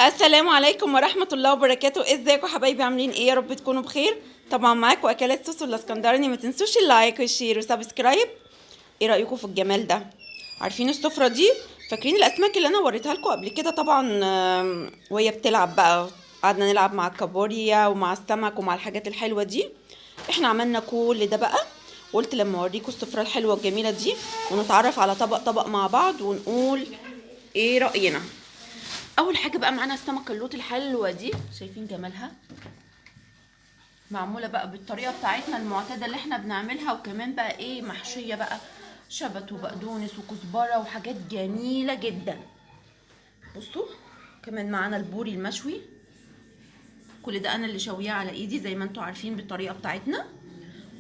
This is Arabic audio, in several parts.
السلام عليكم ورحمة الله وبركاته. ازيكم حبايبي؟ عاملين ايه؟ يا رب تكونوا بخير. طبعا معاكم اكلات سوسو الاسكندراني. ما تنسوش اللايك والشير وسبسكرايب. ايه رأيكم في الجمال ده؟ عارفين السفرة دي؟ فاكرين الاسماك اللي انا وريتها لكم قبل كده؟ طبعا وهي بتلعب بقى، قعدنا نلعب مع الكابوريا ومع السمك ومع الحاجات الحلوة دي. احنا عملنا كل ده بقى، قلت لما اوريكم السفرة الحلوة الجميلة دي ونتعرف على طبق طبق مع بعض ونقول ايه رأينا. اول حاجه بقى معانا السمكه اللوت الحلوه دي، شايفين جمالها؟ معموله بقى بالطريقه بتاعتنا المعتاده اللي احنا بنعملها، وكمان بقى ايه، محشيه بقى شبت وبقدونس وكزبره وحاجات جميله جدا. بصوا، كمان معانا البوري المشوي، كل ده انا اللي شويه على ايدي زي ما انتوا عارفين بالطريقه بتاعتنا.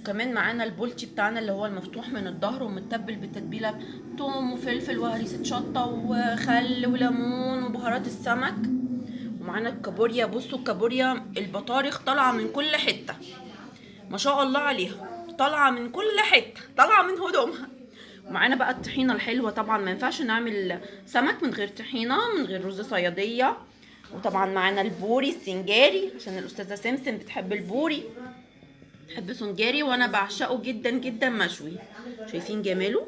وكمان معانا البولتي بتاعنا اللي هو المفتوح من الظهر ومتبل بالتتبيله توم وفلفل وهريسه شطه وخل وليمون وبهارات السمك. ومعانا الكابوريا، بصوا الكابوريا البطارخ طالعه من كل حته، ما شاء الله عليها، طالعه من كل حته، طالعه من هدومها. ومعانا بقى الطحينه الحلوه، طبعا ما ينفعش نعمل سمك من غير طحينه، من غير رز صياديه. وطبعا معانا البوري السنجاري عشان الاستاذه سمسم بتحب البوري، بتحب سنجاري وانا بعشقه جدا جدا مشوي. شايفين جماله؟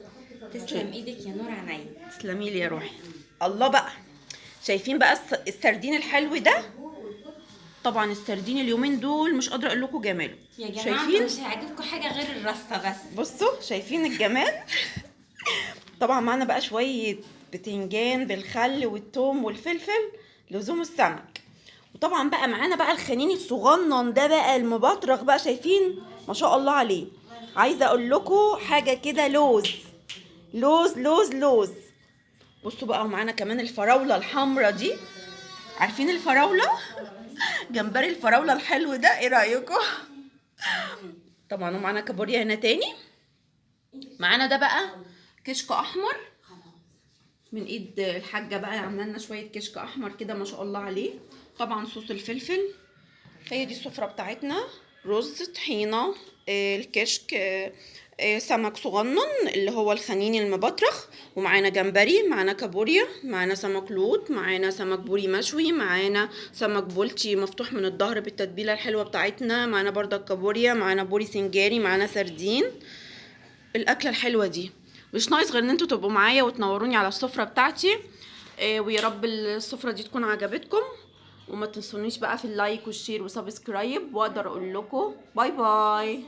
تسلم ايدك يا نور عينيا. تسلمي لي يا روحي. الله بقى، شايفين بقى السردين الحلو ده؟ طبعا السردين اليومين دول مش قادره اقول لكم جماله. يا جماعه شايفين؟ مش هيعجبكم حاجه غير الرصه بس. بصوا شايفين الجمال؟ طبعا معانا بقى شويه بتنجان بالخل والثوم والفلفل، لزوم السمك. وطبعا بقى معانا بقى الخنين الصغنن ده بقى المبطرخ بقى، شايفين؟ ما شاء الله عليه. عايزه اقول لكم حاجه كده، لوز لوز لوز لوز. بصوا بقى، ومعانا كمان الفراوله الحمرا دي، عارفين الفراوله؟ جمبري الفراوله الحلو ده، ايه رايكم؟ طبعا ومعانا كابوريا هنا تاني. معانا ده بقى كشك احمر من ايد الحاجه بقى، عامله لنا شويه كشك احمر كده ما شاء الله عليه. طبعا صوص الفلفل. هي دي السفره بتاعتنا: رز، طحينه، الكشك، سمك صغنن اللي هو الخنين المبطرخ، ومعانا جمبري، معانا كابوريا، معانا سمك لوط، معانا سمك بوري مشوي، معانا سمك بولتي مفتوح من الظهر بالتتبيله الحلوه بتاعتنا، معانا برضه كابوريا، معانا بوري سنجاري، معانا سردين. الاكله الحلوه دي مش ناقص غير ان انتوا تبقوا معايا وتنوروني على السفره بتاعتي. ويا رب السفره دي تكون عجبتكم، وما تنسونيش بقى في اللايك والشير وسبسكرايب، واقدر اقول لكم باي باي.